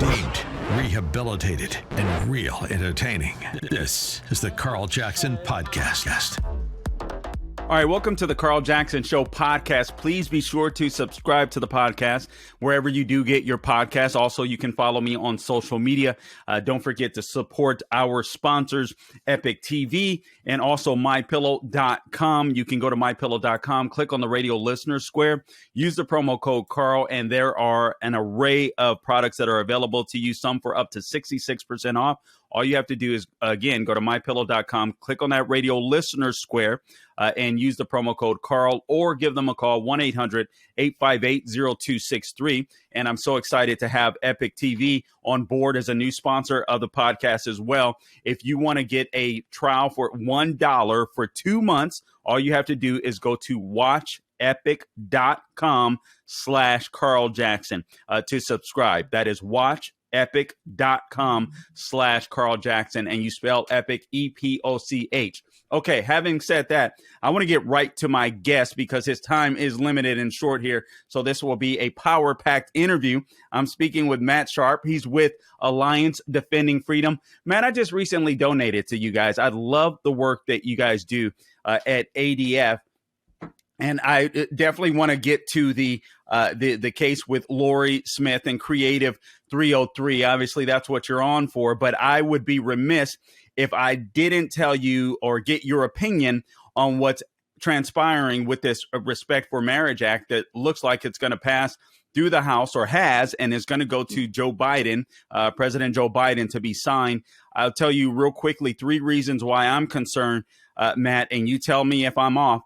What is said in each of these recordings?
Redeemed, rehabilitated, and real entertaining. This is the Carl Jackson Podcast. All right, welcome to the Carl Jackson Show podcast. Please be sure to subscribe to the podcast wherever you do get your podcast. Also, you can follow me on social media. Don't forget to support our sponsors, Epic TV and also MyPillow.com. You can go to MyPillow.com, click on the radio listener square, use the promo code Carl, and there are an array of products that are available to you, some for up to 66% off. All you have to do is, again, go to MyPillow.com, click on that radio listener square, and use the promo code Carl, or give them a call, 1-800-858-0263. And I'm so excited to have Epic TV on board as a new sponsor of the podcast as well. If you want to get a trial for $1 for 2 months, all you have to do is go to watchepic.com/Carl Jackson to subscribe. That is watchepic.com/Carl Jackson, and you spell Epic EPOCH. Okay, having said that, I want to get right to my guest because his time is limited and short here. So this will be a power-packed interview. I'm speaking with Matt Sharp. He's with Alliance Defending Freedom. Matt, I just recently donated to you guys. I love the work that you guys do at ADF. And I definitely want to get to the case with Lorie Smith and Creative 303. Obviously, that's what you're on for. But I would be remiss if I didn't tell you or get your opinion on what's transpiring with this Respect for Marriage Act that looks like it's going to pass through the House, or has, and is going to go to Joe Biden, President Joe Biden, to be signed. I'll tell you real quickly 3 reasons why I'm concerned, Matt, and you tell me if I'm off.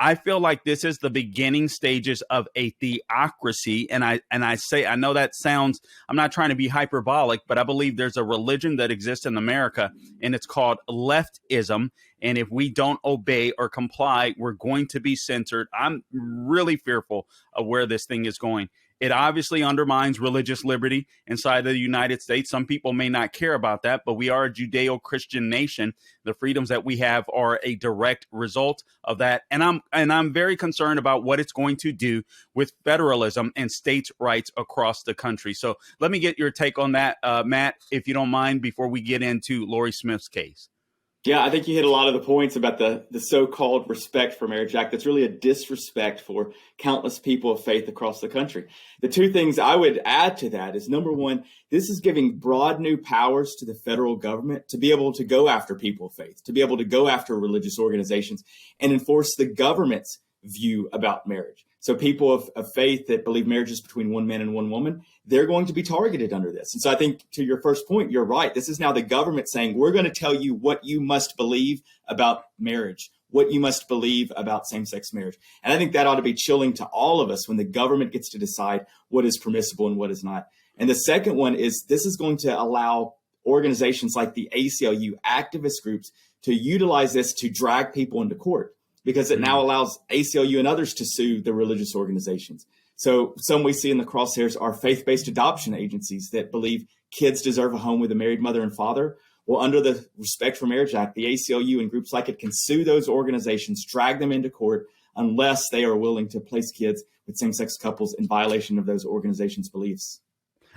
I feel like this is the beginning stages of a theocracy. And I say, I know that sounds, I'm not trying to be hyperbolic, but I believe there's a religion that exists in America, and it's called leftism. And if we don't obey or comply, we're going to be censored. I'm really fearful of where this thing is going. It obviously undermines religious liberty inside of the United States. Some people may not care about that, but we are a Judeo-Christian nation. The freedoms that we have are a direct result of that. And I'm very concerned about what it's going to do with federalism and states' rights across the country. So let me get your take on that, Matt, if you don't mind, before we get into Lorie Smith's case. Yeah, I think you hit a lot of the points about the so-called Respect for Marriage Act. That's really a disrespect for countless people of faith across the country. The 2 things I would add to that is, number one, this is giving broad new powers to the federal government to be able to go after people of faith, to be able to go after religious organizations and enforce the government's view about marriage. So people of faith that believe marriage is between one man and one woman, they're going to be targeted under this. And so I think, to your first point, you're right. This is now the government saying, we're going to tell you what you must believe about marriage, what you must believe about same-sex marriage. And I think that ought to be chilling to all of us when the government gets to decide what is permissible and what is not. And the second one is, this is going to allow organizations like the ACLU, activist groups, to utilize this to drag people into court, because it now allows ACLU and others to sue the religious organizations. So some we see in the crosshairs are faith-based adoption agencies that believe kids deserve a home with a married mother and father. Well, under the Respect for Marriage Act, the ACLU and groups like it can sue those organizations, drag them into court, unless they are willing to place kids with same-sex couples in violation of those organizations' beliefs.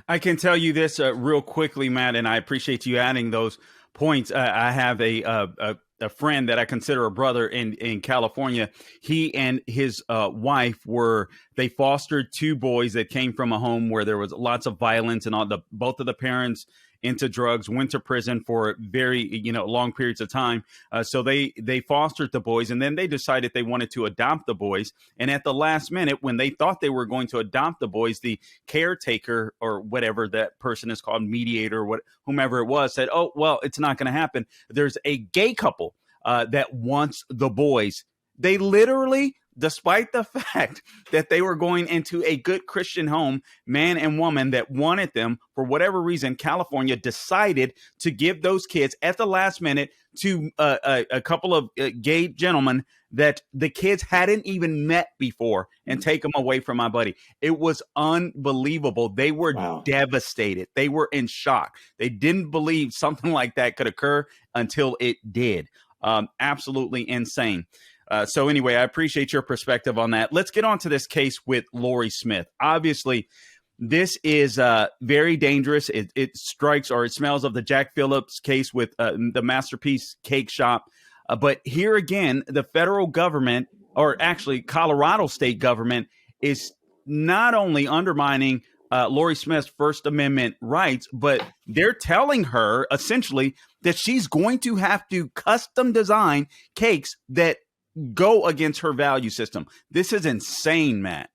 I can tell you this real quickly, Matt, and I appreciate you adding those points. I have a friend that I consider a brother in California. He and his wife they fostered 2 boys that came from a home where there was lots of violence, and both of the parents into drugs, went to prison for very, long periods of time. So they fostered the boys, and then they decided they wanted to adopt the boys. And at the last minute, when they thought they were going to adopt the boys, the caretaker, or whatever that person is called, mediator, whomever it was, said, oh, well, it's not going to happen. There's a gay couple that wants the boys. They literally, despite the fact that they were going into a good Christian home, man and woman that wanted them, for whatever reason, California decided to give those kids at the last minute to a couple of gay gentlemen that the kids hadn't even met before, and take them away from my buddy. It was unbelievable. They were devastated. They were in shock. They didn't believe something like that could occur until it did. Absolutely insane. So anyway, I appreciate your perspective on that. Let's get on to this case with Lorie Smith. Obviously, This is very dangerous. It strikes or it smells of the Jack Phillips case with the Masterpiece Cake Shop. But here again, the federal government, or actually Colorado state government, is not only undermining Lori Smith's First Amendment rights, but they're telling her essentially that she's going to have to custom design cakes that go against her value system. This is insane, Matt.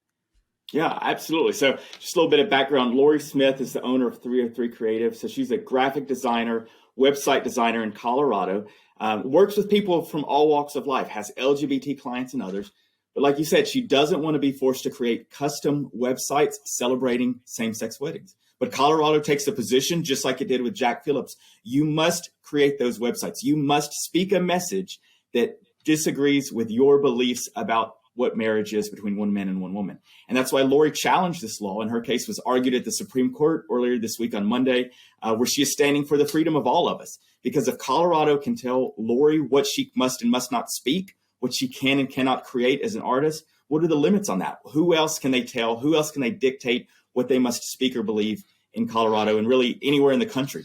Yeah, absolutely. So just a little bit of background. Lori Smith is the owner of 303 Creative. So she's a graphic designer, website designer in Colorado, works with people from all walks of life, has LGBT clients and others. But like you said, she doesn't want to be forced to create custom websites celebrating same-sex weddings. But Colorado takes a position, just like it did with Jack Phillips. You must create those websites. You must speak a message that disagrees with your beliefs about what marriage is between one man and one woman. And that's why Lori challenged this law. And her case was argued at the Supreme Court earlier this week on Monday, where she is standing for the freedom of all of us. Because if Colorado can tell Lori what she must and must not speak, what she can and cannot create as an artist, what are the limits on that? Who else can they tell? Who else can they dictate what they must speak or believe in Colorado and really anywhere in the country?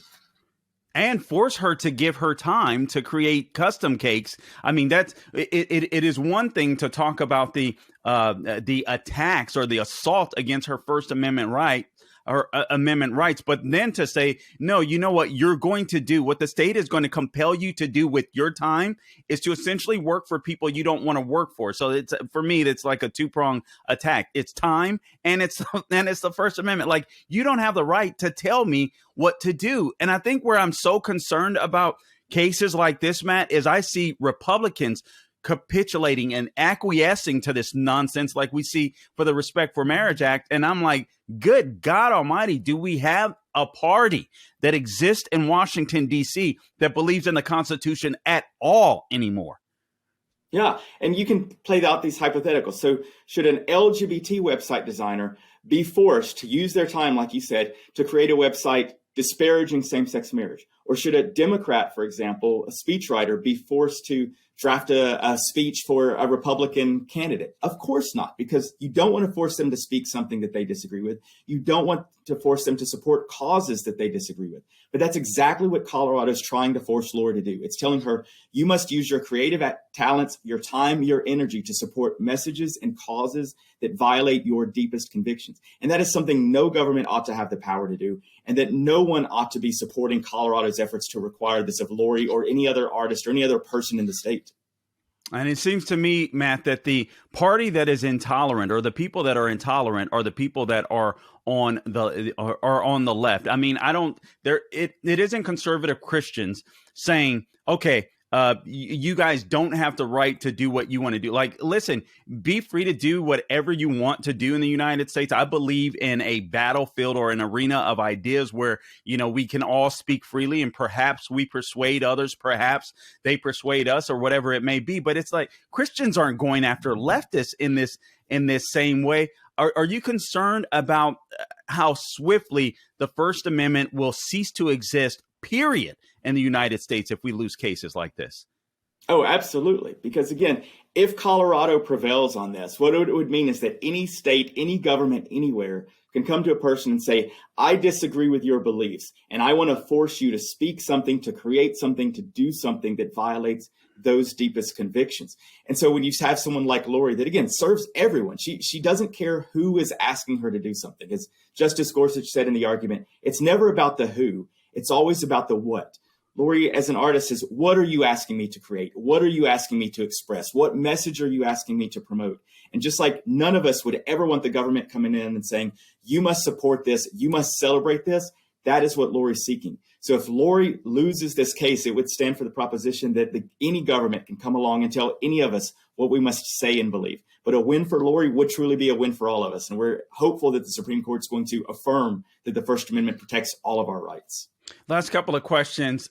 And force her to give her time to create custom cakes. I mean, that's it is one thing to talk about the attacks or the assault against her First Amendment right or amendment rights, but then to say, no, you know what you're going to do, what the state is going to compel you to do with your time is to essentially work for people you don't want to work for. So it's, for me, it's like a two-pronged attack. It's time and it's the First Amendment. Like, you don't have the right to tell me what to do. And I think where I'm so concerned about cases like this, Matt, is I see Republicans capitulating and acquiescing to this nonsense like we see for the Respect for Marriage Act. And I'm like, good God Almighty, do we have a party that exists in Washington, D.C. that believes in the Constitution at all anymore? Yeah, and you can play out these hypotheticals. So should an LGBT website designer be forced to use their time, like you said, to create a website disparaging same-sex marriage? Or should a Democrat, for example, a speechwriter, be forced to draft a speech for a Republican candidate? Of course not, because you don't want to force them to speak something that they disagree with. You don't want to force them to support causes that they disagree with. But that's exactly what Colorado is trying to force Lori to do. It's telling her, you must use your creative talents, your time, your energy to support messages and causes that violate your deepest convictions. And that is something no government ought to have the power to do, and that no one ought to be supporting Colorado's efforts to require this of Lori or any other artist or any other person in the state. And it seems to me, Matt, that the party that is intolerant, or the people that are intolerant, are the people that are on the left. I mean, it isn't conservative Christians saying, okay, you guys don't have the right to do what you want to do. Like, listen, be free to do whatever you want to do in the United States. I believe in a battlefield or an arena of ideas where, you know, we can all speak freely, and perhaps we persuade others, perhaps they persuade us, or whatever it may be. But it's like, Christians aren't going after leftists in this same way. Are you concerned about how swiftly the First Amendment will cease to exist, period, in the United States if we lose cases like this? Oh, absolutely. Because again, if Colorado prevails on this, what it would mean is that any state, any government, anywhere can come to a person and say, I disagree with your beliefs, and I want to force you to speak something, to create something, to do something that violates those deepest convictions. And so when you have someone like Lori that, again, serves everyone, she doesn't care who is asking her to do something. As Justice Gorsuch said in the argument, it's never about the who, it's always about the what. Lori, as an artist, says, what are you asking me to create? What are you asking me to express? What message are you asking me to promote? And just like none of us would ever want the government coming in and saying, you must support this, you must celebrate this, that is what Lori's seeking. So if Lori loses this case, it would stand for the proposition that any government can come along and tell any of us what we must say and believe. But a win for Lori would truly be a win for all of us. And we're hopeful that the Supreme Court is going to affirm that the First Amendment protects all of our rights. Last couple of questions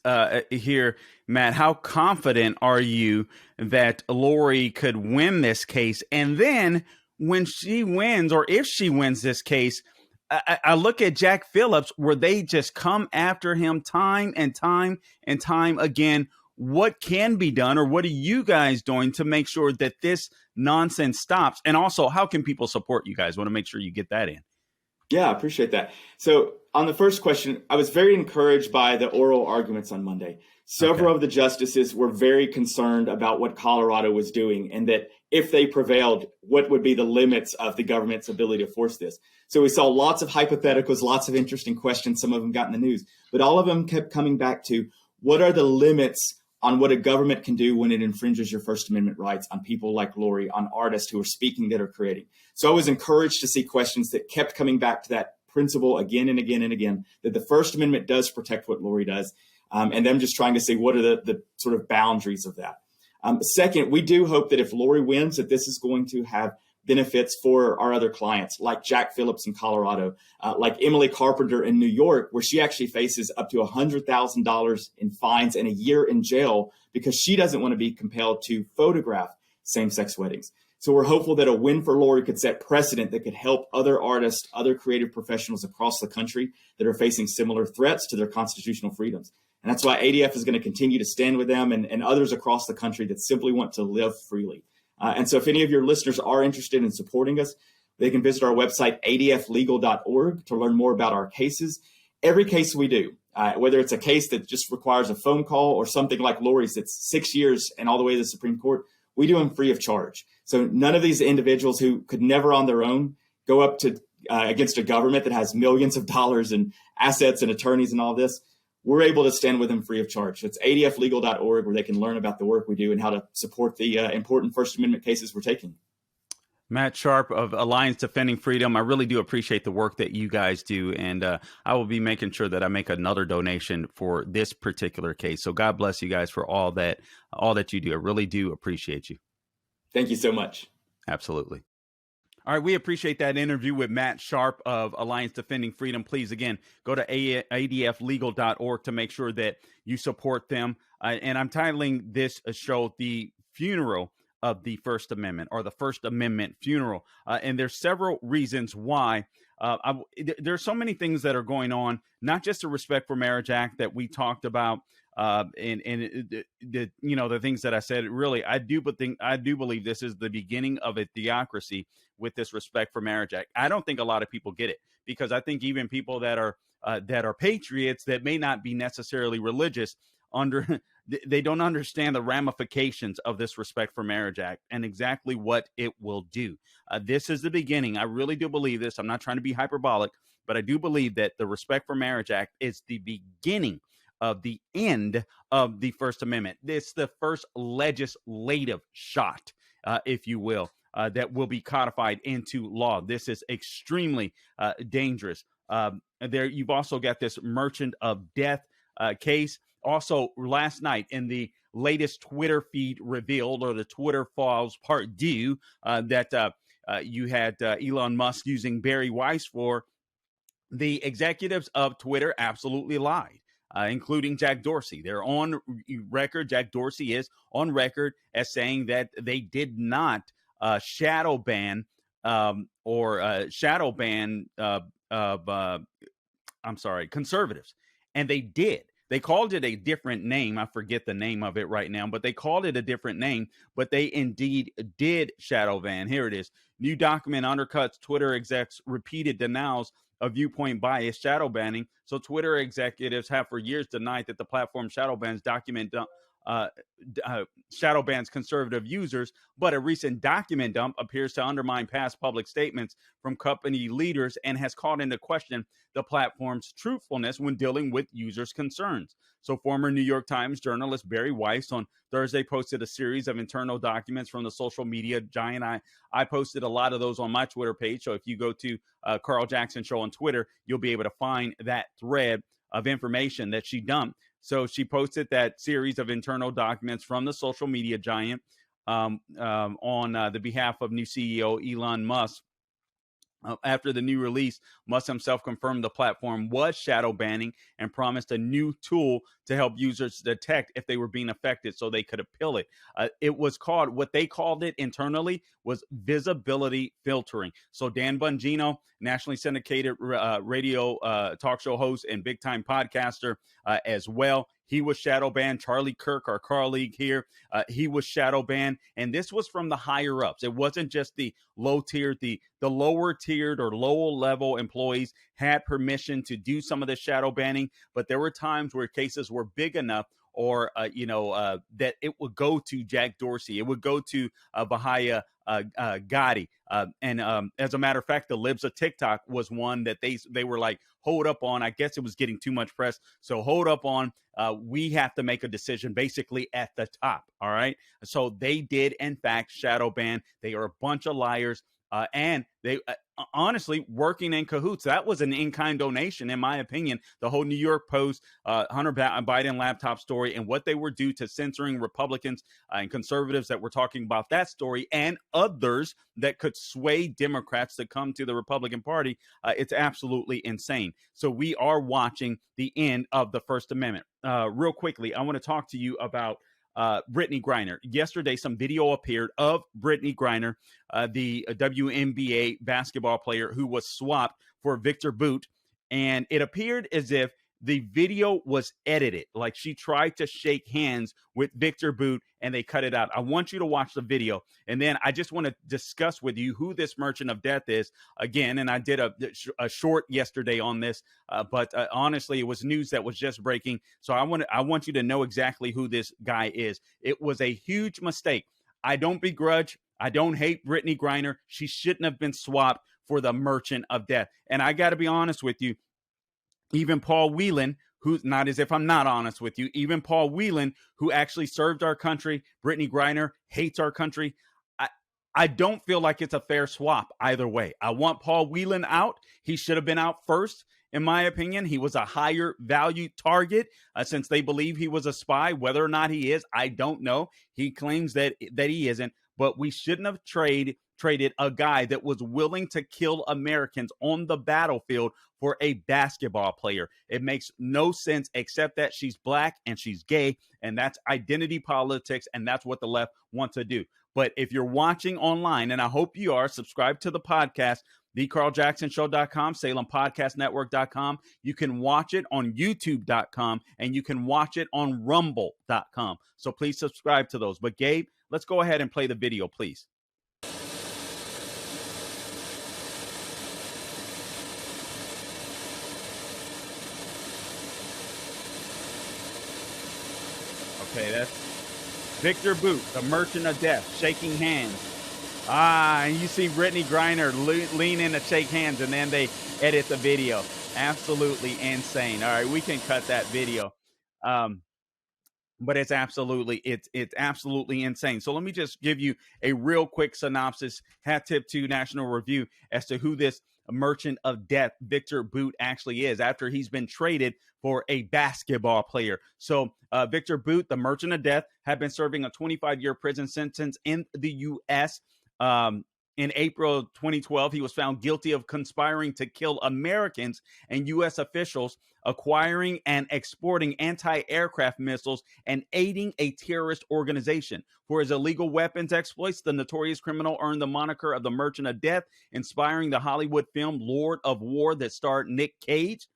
here, Matt. How confident are you that Lori could win this case? And then when she wins, or if she wins this case, I look at Jack Phillips, where they just come after him time and time and time again. What can be done, or what are you guys doing to make sure that this nonsense stops? And also, how can people support you guys? I want to make sure you get that in. Yeah, I appreciate that. So on the first question, I was very encouraged by the oral arguments on Monday. Several of the justices were very concerned about what Colorado was doing, and that if they prevailed, what would be the limits of the government's ability to force this. So we saw lots of hypotheticals, lots of interesting questions. Some of them got in the news, but all of them kept coming back to what are the limits on what a government can do when it infringes your First Amendment rights on people like Lori, on artists who are speaking, that are creating. So I was encouraged to see questions that kept coming back to that principle again and again and again, that the First Amendment does protect what Lori does, and them just trying to see what are the sort of boundaries of that. Second, we do hope that if Lori wins, that this is going to have benefits for our other clients, like Jack Phillips in Colorado, like Emily Carpenter in New York, where she actually faces up to $100,000 in fines and a year in jail because she doesn't want to be compelled to photograph same-sex weddings. So we're hopeful that a win for Lori could set precedent that could help other artists, other creative professionals across the country that are facing similar threats to their constitutional freedoms. And that's why ADF is going to continue to stand with them and others across the country that simply want to live freely. And so if any of your listeners are interested in supporting us, they can visit our website, adflegal.org, to learn more about our cases. Every case we do, whether it's a case that just requires a phone call or something like Lori's that's 6 years and all the way to the Supreme Court, we do them free of charge. So none of these individuals who could never on their own go up to against a government that has millions of dollars in assets and attorneys and all this, we're able to stand with them free of charge. It's adflegal.org, where they can learn about the work we do and how to support the important First Amendment cases we're taking. Matt Sharp of Alliance Defending Freedom, I really do appreciate the work that you guys do, and I will be making sure that I make another donation for this particular case. So God bless you guys for all that you do. I really do appreciate you. Thank you so much. Absolutely. All right, we appreciate that interview with Matt Sharp of Alliance Defending Freedom. Please, again, go to adflegal.org to make sure that you support them. And I'm titling this show The Funeral of the First Amendment, or the First Amendment Funeral. And there's several reasons why. There's so many things that are going on, not just the Respect for Marriage Act that we talked about, and the things that I said. Really, I do believe this is the beginning of a theocracy with this Respect for Marriage Act. I don't think a lot of people get it, because I think even people that are patriots that may not be necessarily religious they don't understand the ramifications of this Respect for Marriage Act and exactly what it will do. This is the beginning. I really do believe this. I'm not trying to be hyperbolic, but I do believe that the Respect for Marriage Act is the beginning of the end of the First Amendment. It's the first legislative shot, if you will, that will be codified into law. This is extremely dangerous. You've also got this Merchant of Death case. Also, last night in the latest Twitter feed revealed, or the Twitter Files Part 2, that you had Elon Musk using Barry Weiss for. The executives of Twitter absolutely lied, including Jack Dorsey. They're on record. Jack Dorsey is on record as saying that they did not shadow ban conservatives, and they did. They called it a different name. I forget the name of it right now, but they called it a different name. But they indeed did shadow ban. Here it is. New document undercuts Twitter execs' repeated denials of viewpoint bias shadow banning. So Twitter executives have for years denied that the platform shadow bans shadow bans conservative users, but a recent document dump appears to undermine past public statements from company leaders and has called into question the platform's truthfulness when dealing with users' concerns. So former New York Times journalist Barry Weiss on Thursday posted a series of internal documents from the social media giant. I posted a lot of those on my Twitter page. So if you go to Carl Jackson Show on Twitter, you'll be able to find that thread of information that she dumped. So she posted that series of internal documents from the social media giant on the behalf of new CEO Elon Musk. After the new release, Musk himself confirmed the platform was shadow banning and promised a new tool to help users detect if they were being affected so they could appeal it. It was called, what they called it internally was visibility filtering. So Dan Bongino, nationally syndicated radio talk show host and big time podcaster as well, he was shadow banned. Charlie Kirk, our colleague here, he was shadow banned. And this was from the higher ups. It wasn't just the low tiered, the lower tiered or lower level employees had permission to do some of the shadow banning. But there were times where cases were big enough or, that it would go to Jack Dorsey. It would go to Vahaya Gotti. And as a matter of fact, the Libs of TikTok was one that they were like, hold up on. I guess it was getting too much press. So hold up on. We have to make a decision basically at the top. All right. So they did, in fact, shadow ban. They are a bunch of liars. And they honestly working in cahoots. That was an in-kind donation, in my opinion. The whole New York Post, Hunter Biden laptop story, and what they were due to censoring Republicans and conservatives that were talking about that story, and others that could sway Democrats to come to the Republican Party. It's absolutely insane. So we are watching the end of the First Amendment. Real quickly, I want to talk to you about Brittany Griner. Yesterday, some video appeared of Brittany Griner, the WNBA basketball player who was swapped for Victor Bout. And it appeared as if the video was edited, like she tried to shake hands with Victor Bout and they cut it out. I want you to watch the video. And then I just want to discuss with you who this merchant of death is again. And I did a short yesterday on this, but honestly, it was news that was just breaking. So I want you to know exactly who this guy is. It was a huge mistake. I don't begrudge. I don't hate Brittany Griner. She shouldn't have been swapped for the merchant of death. And I got to be honest with you. Even Paul Whelan, who's not as if I'm not honest with you, even Paul Whelan, who actually served our country, Brittany Griner hates our country. I don't feel like it's a fair swap either way. I want Paul Whelan out. He should have been out first. In my opinion, he was a higher value target since they believe he was a spy. Whether or not he is, I don't know. He claims that he isn't, but we shouldn't have traded a guy that was willing to kill Americans on the battlefield for a basketball player. It makes no sense except that she's black and she's gay, and that's identity politics, and that's what the left want to do. But if you're watching online, and I hope you are, subscribe to the podcast, thecarljacksonshow.com, SalemPodcastNetwork.com. You can watch it on YouTube.com, and you can watch it on Rumble.com. So please subscribe to those. But Gabe, let's go ahead and play the video, please. Okay, that's Victor Bout, the merchant of death, shaking hands. And you see Brittany Griner lean in to shake hands, and then they edit the video. Absolutely insane. All right, we can cut that video. But it's absolutely insane. So let me just give you a real quick synopsis. Hat tip to National Review as to who this merchant of death, Victor Bout, actually is after he's been traded for a basketball player. So Victor Bout, the merchant of death, had been serving a 25-year prison sentence in the U.S. In April 2012, he was found guilty of conspiring to kill Americans and U.S. officials, acquiring and exporting anti-aircraft missiles, and aiding a terrorist organization. For his illegal weapons exploits, the notorious criminal earned the moniker of the Merchant of Death, inspiring the Hollywood film Lord of War that starred Nick Cage.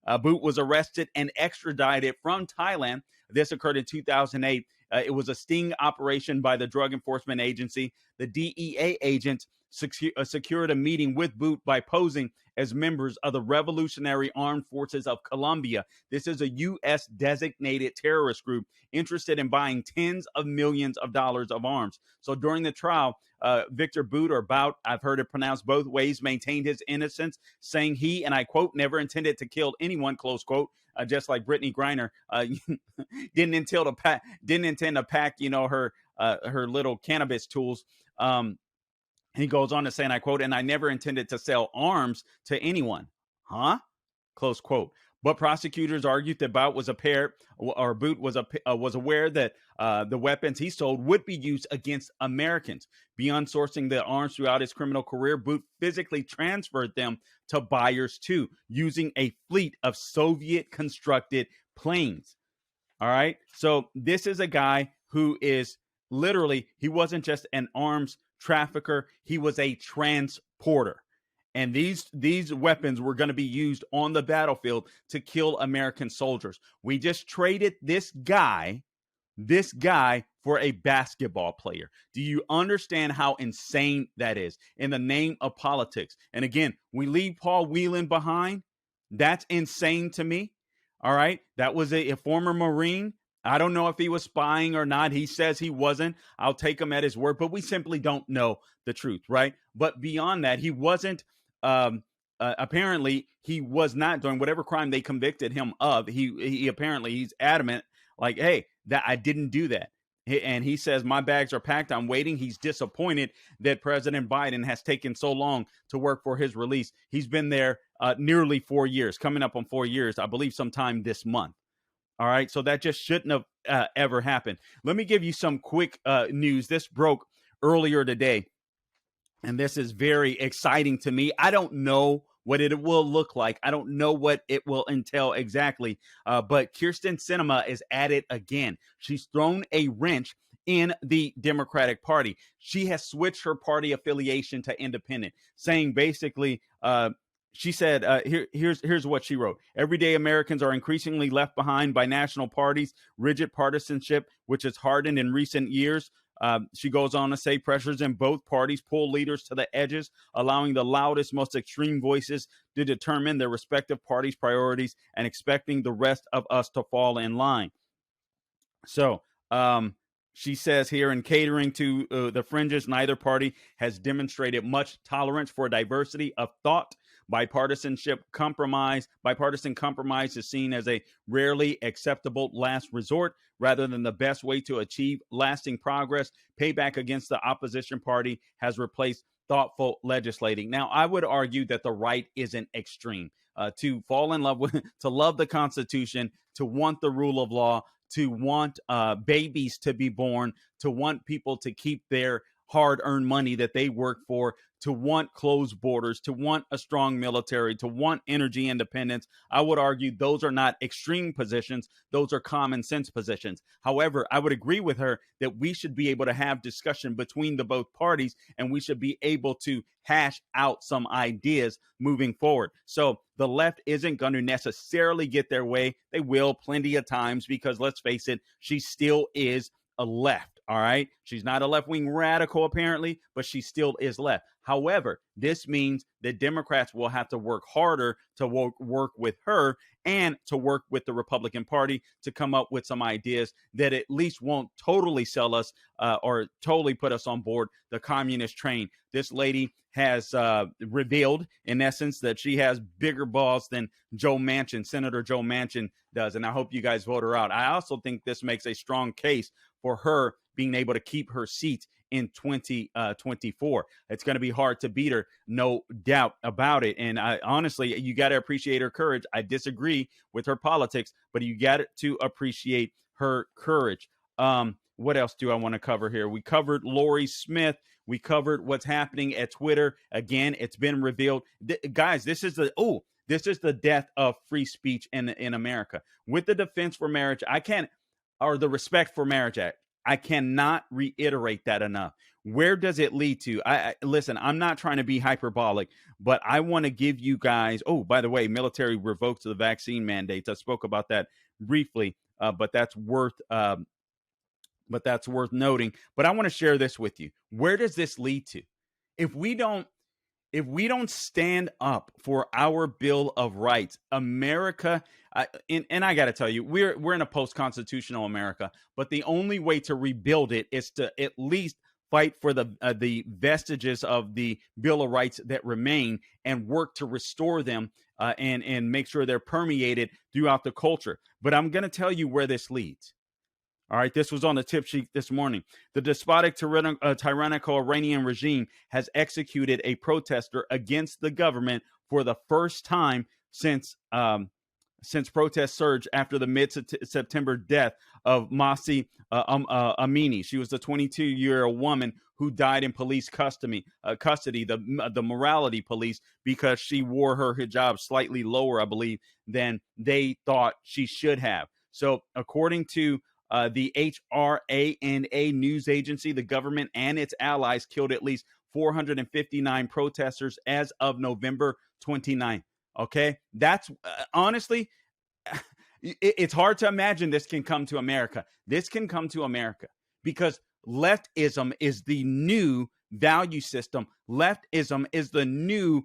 Bout was arrested and extradited from Thailand. This occurred in 2008. It was a sting operation by the Drug Enforcement Agency. The DEA agents secured a meeting with Bout by posing as members of the Revolutionary Armed Forces of Colombia. This is a U.S. designated terrorist group interested in buying tens of millions of dollars of arms. So during the trial, Victor Bout, or Bout, I've heard it pronounced both ways, maintained his innocence, saying he, and I quote, never intended to kill anyone, close quote. Just like Brittany Griner didn't intend to pack, her little cannabis tools. He goes on to say, and I quote, and I never intended to sell arms to anyone. Huh? Close quote. But prosecutors argued that Bout was aware that the weapons he sold would be used against Americans. Beyond sourcing the arms throughout his criminal career, Bout physically transferred them to buyers too, using a fleet of Soviet-constructed planes. All right. So this is a guy who is literally, he wasn't just an arms trafficker, he was a transporter. And these weapons were going to be used on the battlefield to kill American soldiers. We just traded this guy for a basketball player. Do you understand how insane that is in the name of politics? And again, we leave Paul Whelan behind. That's insane to me. All right. That was a former Marine. I don't know if he was spying or not. He says he wasn't. I'll take him at his word, but we simply don't know the truth, right? But beyond that, he wasn't. Apparently, he was not doing whatever crime they convicted him of. He apparently he's adamant, like, hey, that I didn't do that. And he says, my bags are packed. I'm waiting. He's disappointed that President Biden has taken so long to work for his release. He's been there nearly 4 years, coming up on 4 years, I believe sometime this month. All right. So that just shouldn't have ever happened. Let me give you some quick news. This broke earlier today, and this is very exciting to me. I don't know what it will look like. I don't know what it will entail exactly. But Kyrsten Sinema is at it again. She's thrown a wrench in the Democratic Party. She has switched her party affiliation to independent, saying basically, she said, here's what she wrote. Everyday Americans are increasingly left behind by national parties, rigid partisanship, which has hardened in recent years. She goes on to say pressures in both parties pull leaders to the edges, allowing the loudest, most extreme voices to determine their respective parties' priorities and expecting the rest of us to fall in line. So she says here, in catering to the fringes, neither party has demonstrated much tolerance for diversity of thought. Bipartisan compromise is seen as a rarely acceptable last resort rather than the best way to achieve lasting progress. Payback against the opposition party has replaced thoughtful legislating. Now, I would argue that the right isn't extreme. To fall in love with, to love the Constitution, to want the rule of law, to want babies to be born, to want people to keep their hard-earned money that they work for, to want closed borders, to want a strong military, to want energy independence. I would argue those are not extreme positions. Those are common sense positions. However, I would agree with her that we should be able to have discussion between the both parties, and we should be able to hash out some ideas moving forward. So the left isn't going to necessarily get their way. They will plenty of times because, let's face it, she still is a left. All right. She's not a left-wing radical, apparently, but she still is left. However, this means that Democrats will have to work harder to work with her and to work with the Republican Party to come up with some ideas that at least won't totally sell us or totally put us on board the communist train. This lady has revealed, in essence, that she has bigger balls than Joe Manchin, Senator Joe Manchin does. And I hope you guys vote her out. I also think this makes a strong case for her being able to keep her seat in 2024. It's going to be hard to beat her, no doubt about it. And I honestly, you got to appreciate her courage. I disagree with her politics, but you got to appreciate her courage. What else do I want to cover here? We covered Lori Smith. We covered what's happening at Twitter. Again, it's been revealed. Guys, this is the death of free speech in America. With the Defense for Marriage, the Respect for Marriage Act, I cannot reiterate that enough. Where does it lead to? Listen, I'm not trying to be hyperbolic, but I want to give you guys, by the way, military revokes the vaccine mandates. I spoke about that briefly, but that's worth noting. But I want to share this with you. Where does this lead to? If we don't stand up for our Bill of Rights, America, and I got to tell you, we're in a post-constitutional America, but the only way to rebuild it is to at least fight for the vestiges of the Bill of Rights that remain and work to restore them and make sure they're permeated throughout the culture. But I'm going to tell you where this leads. All right, this was on the tip sheet this morning. The despotic, tyrannical Iranian regime has executed a protester against the government for the first time since protests surged after the mid-September death of Mahsa Amini. She was the 22-year-old woman who died in police custody, the morality police, because she wore her hijab slightly lower, I believe, than they thought she should have. So according to the HRANA news agency, the government and its allies killed at least 459 protesters as of November 29th. Okay, that's honestly, it's hard to imagine this can come to America. This can come to America because leftism is the new value system. Leftism is the new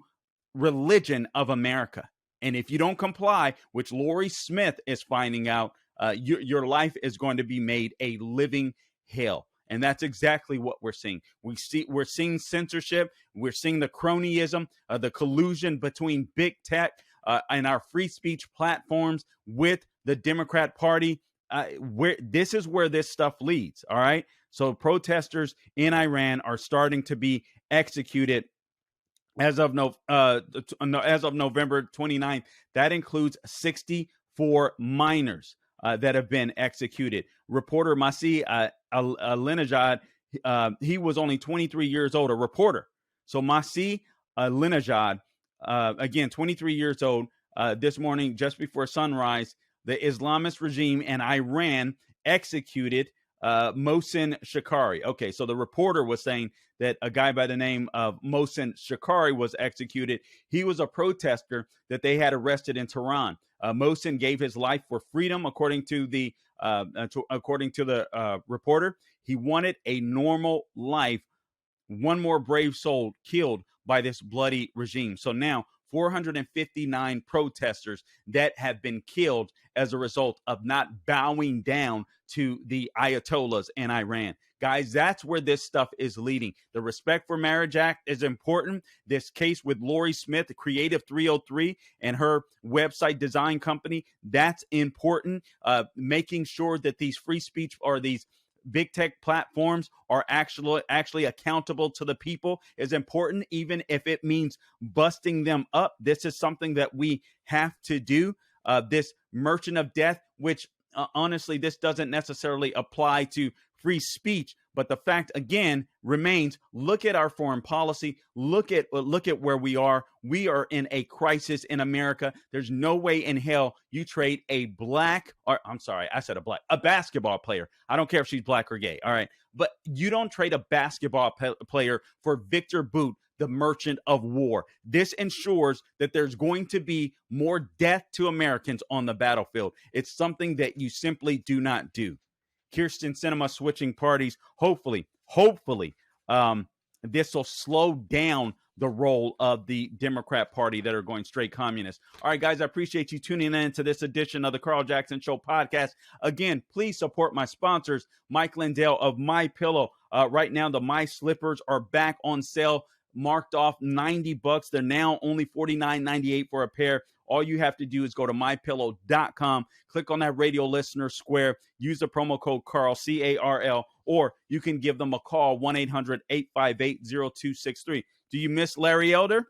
religion of America. And if you don't comply, which Lorie Smith is finding out, your life is going to be made a living hell. And that's exactly what we're seeing. We're seeing censorship. We're seeing the cronyism, the collusion between big tech and our free speech platforms with the Democrat Party. This is where this stuff leads. All right. So protesters in Iran are starting to be executed as of November 29th. That includes 64 minors that have been executed. Reporter Masih Alinejad, he was only 23 years old, a reporter. So Masih Alinejad, again, 23 years old, this morning, just before sunrise, the Islamist regime in Iran executed Mohsen Shekari. Okay, so the reporter was saying that a guy by the name of Mohsen Shekari was executed. He was a protester that they had arrested in Tehran. Mohsen gave his life for freedom, according to the reporter. He wanted a normal life. One more brave soul killed by this bloody regime. So now 459 protesters that have been killed as a result of not bowing down to the Ayatollahs in Iran. Guys, that's where this stuff is leading. The Respect for Marriage Act is important. This case with Lorie Smith, the Creative 303, and her website design company, that's important. Making sure that these free speech or these big tech platforms are actually accountable to the people is important, even if it means busting them up. This is something that we have to do. This merchant of death, which honestly, this doesn't necessarily apply to free speech, but the fact again remains, look at our foreign policy, look at where we are. We are in a crisis in America. There's no way in hell you trade a basketball player. I don't care if she's black or gay. All right. But you don't trade a basketball player for Victor Bout, the merchant of war. This ensures that there's going to be more death to Americans on the battlefield. It's something that you simply do not do. Kyrsten Sinema switching parties. Hopefully, this will slow down the role of the Democrat Party that are going straight communist. All right, guys, I appreciate you tuning in to this edition of the Carl Jackson Show podcast. Again, please support my sponsors, Mike Lindell of MyPillow. Right now, the My Slippers are back on sale, marked off $90. They're now only $49.98 for a pair. All you have to do is go to mypillow.com, click on that radio listener square, use the promo code Carl, C-A-R-L, or you can give them a call, 1-800-858-0263. Do you miss Larry Elder?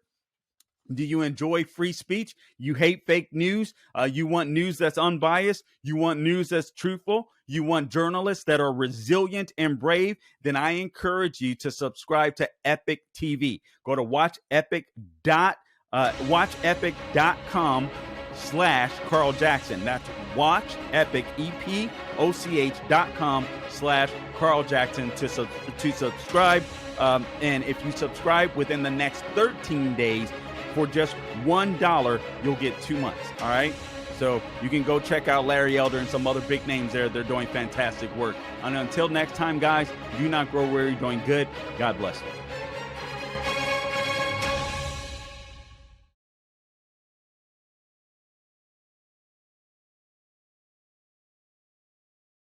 Do you enjoy free speech? You hate fake news? You want news that's unbiased? You want news that's truthful? You want journalists that are resilient and brave? Then I encourage you to subscribe to Epic TV. Go to watchepic.com/Carl Jackson. That's watchepic, EPOCH.com/Carl Jackson to subscribe. And if you subscribe within the next 13 days for just $1, you'll get 2 months. All right. So you can go check out Larry Elder and some other big names there. They're doing fantastic work. And until next time, guys, do not grow weary doing good. God bless you.